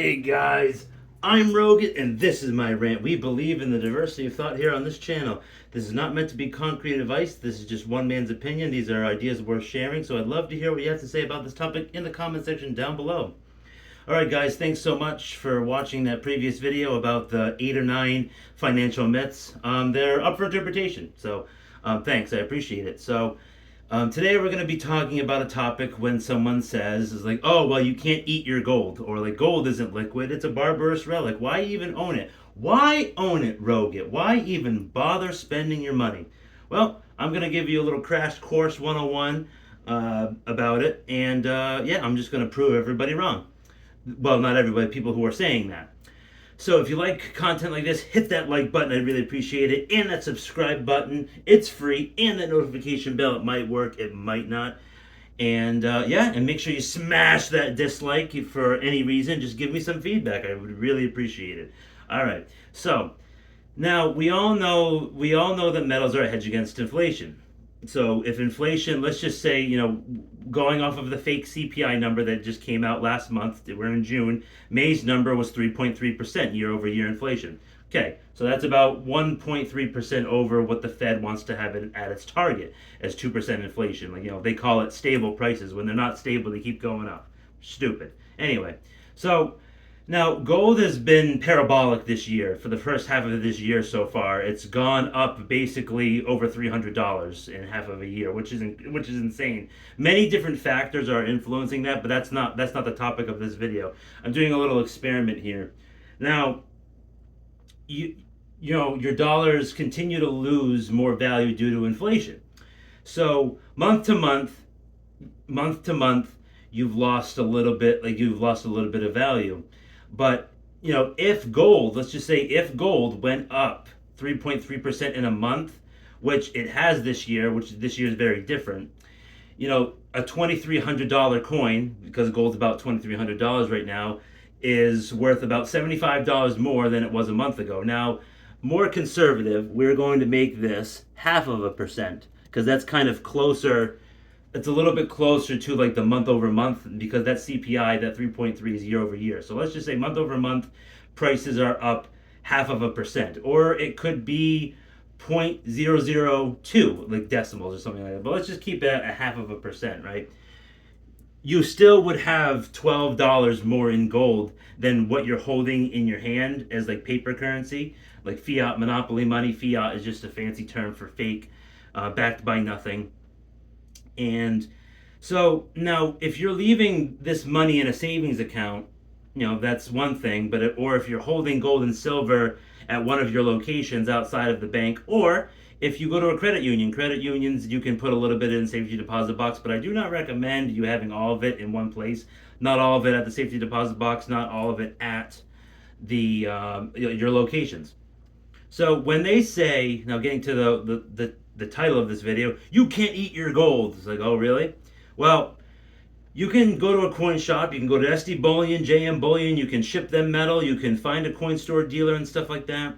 Hey guys, I'm Rogan, and this is my rant. We believe in the diversity of thought here on this channel. This is not meant to be concrete advice. This is just one man's opinion. These are ideas worth sharing. So I'd love to hear what you have to say about this topic in the comment section down below. Alright guys, thanks so much for watching that previous video about the 8 or 9 financial myths. They're up for interpretation. So thanks, I appreciate it. Today we're going to be talking about a topic when someone says, is like, oh, well, you can't eat your gold, or like gold isn't liquid, it's a barbarous relic. Why even own it? Why own it, Rogan? Why even bother spending your money? Well, I'm going to give you a little crash course 101 about it, and yeah, I'm just going to prove everybody wrong. Well, not everybody, people who are saying that. So if you like content like this, hit that like button. I'd really appreciate it. And that subscribe button. It's free. And that notification bell. It might work. It might not. And yeah, and make sure you smash that dislike for any reason. Just give me some feedback. I would really appreciate it. All right. So now we all know that metals are a hedge against inflation. So if inflation, let's just say, going off of the fake CPI number that just came out last month, we're in June, May's number was 3.3% year over year inflation. Okay, so that's about 1.3% over what the Fed wants to have it at its target as 2% inflation. They call it stable prices. When they're not stable, they keep going up. Stupid. Anyway, so now, gold has been parabolic this year. For the first half of this year so far, it's gone up basically over $300 in half of a year, which is insane. Many different factors are influencing that, but that's not the topic of this video. I'm doing a little experiment here. Now, your dollars continue to lose more value due to inflation. So month to month, you've lost a little bit of value. But, if gold, let's just say if gold went up 3.3% in a month, which it has this year, which this year is very different, a $2,300 coin, because gold's about $2,300 right now, is worth about $75 more than it was a month ago. Now, more conservative, we're going to make this 0.5%, because that's kind of closer. It's a little bit closer to like the month over month, because that CPI, that 3.3 is year over year. So let's just say month over month prices are up 0.5%, or it could be 0.002, like decimals or something like that. But let's just keep it at 0.5%, right? You still would have $12 more in gold than what you're holding in your hand as like paper currency, like fiat monopoly money. Fiat is just a fancy term for fake, backed by nothing. And so now, if you're leaving this money in a savings account, that's one thing. Or if you're holding gold and silver at one of your locations outside of the bank, or if you go to a credit unions, you can put a little bit in the safety deposit box. But I do not recommend you having all of it in one place. Not all of it at the safety deposit box. Not all of it at the your locations. So when they say, now getting to the title of this video, you can't eat your gold. It's like, oh, really? Well, you can go to a coin shop. You can go to SD Bullion, JM Bullion. You can ship them metal. You can find a coin store dealer and stuff like that.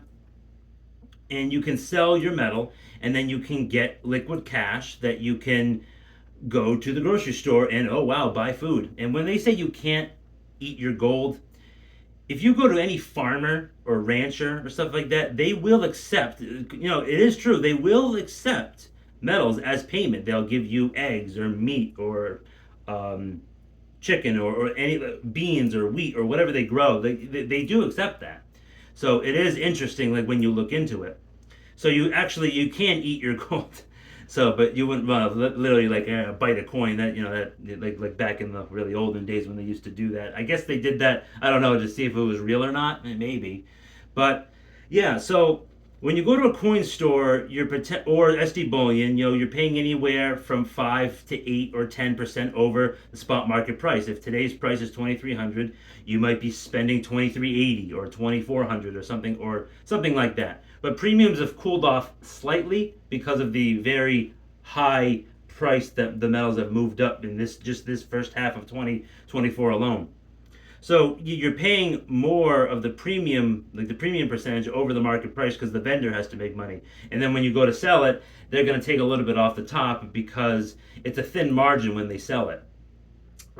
And you can sell your metal, and then you can get liquid cash that you can go to the grocery store and, oh, wow, buy food. And when they say you can't eat your gold, if you go to any farmer or rancher or stuff like that, they will accept, it is true, they will accept metals as payment. They'll give you eggs or meat or chicken or any beans or wheat or whatever they grow. They do accept that. So it is interesting, like when you look into it. So you can eat your gold. So, but you wouldn't literally like bite a coin. That like back in the really olden days when they used to do that. I guess they did that. I don't know, to see if it was real or not. Maybe, but yeah. So when you go to a coin store, or SD Bullion, you're paying anywhere from 5 to 8 or 10% over the spot market price. If today's price is $2,300, you might be spending $2,380 or $2,400 or something like that. But premiums have cooled off slightly because of the very high price that the metals have moved up in this first half of 2024 alone. So you're paying more of the premium, like the premium percentage over the market price, because the vendor has to make money. And then when you go to sell it, they're going to take a little bit off the top because it's a thin margin when they sell it.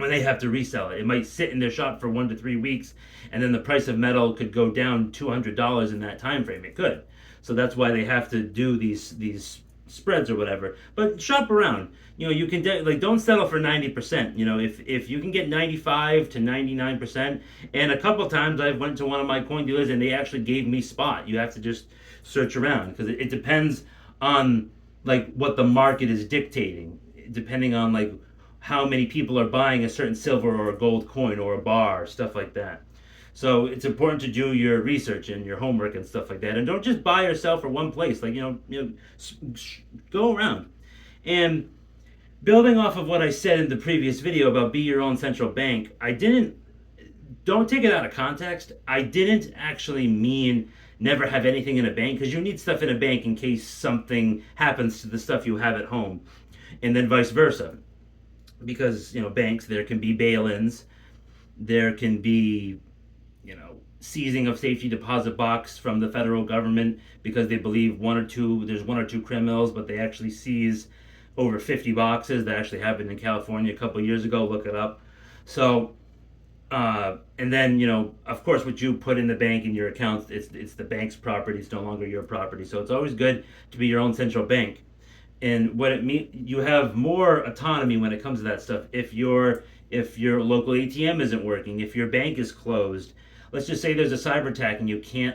when they have to resell it. It might sit in their shop for 1 to 3 weeks, and then the price of metal could go down $200 in that time frame. It could. So that's why they have to do these spreads or whatever. But shop around. You can like don't settle for 90%. If you can get 95 to 99%, and a couple times I've went to one of my coin dealers and they actually gave me spot. You have to just search around because it depends on like what the market is dictating, depending on like how many people are buying a certain silver or a gold coin or a bar, stuff like that. So it's important to do your research and your homework and stuff like that, and don't just buy or sell for one place. Like go around. And building off of what I said in the previous video about be your own central bank, don't take it out of context. I didn't actually mean never have anything in a bank, because you need stuff in a bank in case something happens to the stuff you have at home, and then vice versa. Because banks, there can be bail-ins, there can be seizing of safety deposit box from the federal government because they believe there's one or two criminals, but they actually seize over 50 boxes. That actually happened in California a couple of years ago. Look it up. So and then of course what you put in the bank in your accounts, it's the bank's property. It's no longer your property. So it's always good to be your own central bank. And what it means, you have more autonomy when it comes to that stuff. If your local ATM isn't working, if your bank is closed, let's just say there's a cyber attack and you can't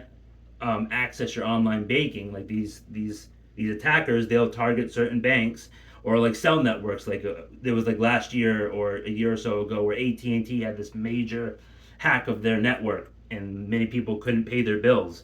access your online banking. Like these attackers, they'll target certain banks or like cell networks. Like there was like last year or a year or so ago where AT&T had this major hack of their network, and many people couldn't pay their bills.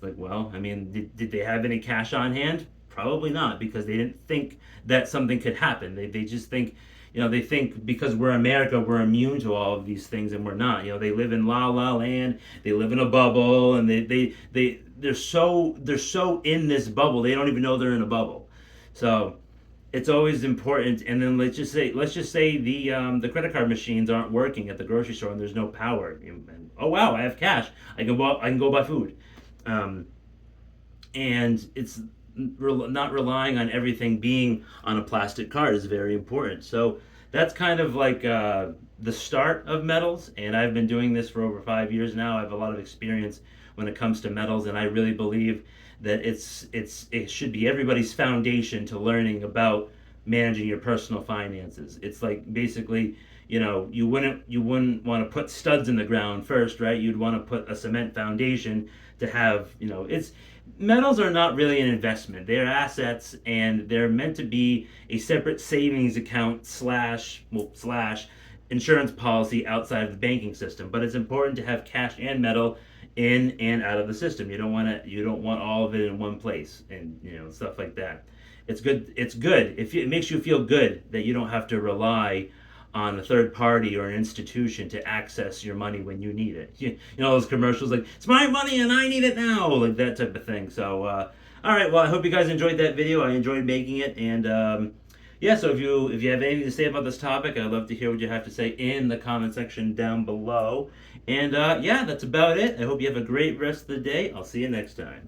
Like, well, I mean, did they have any cash on hand? Probably not, because they didn't think that something could happen. They just think, they think because we're America, we're immune to all of these things, and we're not. They live in la la land, they live in a bubble, and they're so in this bubble, they don't even know they're in a bubble. So it's always important. And then let's just say the credit card machines aren't working at the grocery store and there's no power. And, oh wow, I have cash. I can go buy food. And it's not relying on everything being on a plastic card is very important. So that's kind of like the start of metals, and I've been doing this for over 5 years now. I have a lot of experience when it comes to metals, and I really believe that it should be everybody's foundation to learning about managing your personal finances. It's like basically, you wouldn't want to put studs in the ground first, right? You'd want to put a cement foundation to have, it's metals are not really an investment. They're assets, and they're meant to be a separate savings account slash insurance policy outside of the banking system. But it's important to have cash and metal in and out of the system. You don't want all of it in one place, and stuff like that. It's good if it makes you feel good that you don't have to rely on a third party or an institution to access your money when you need it. Those commercials like, it's my money and I need it now, like that type of thing. So all right, well, I hope you guys enjoyed that video. I enjoyed making it. And yeah, so if you have anything to say about this topic, I'd love to hear what you have to say in the comment section down below. And yeah, that's about it. I hope you have a great rest of the day. I'll see you next time.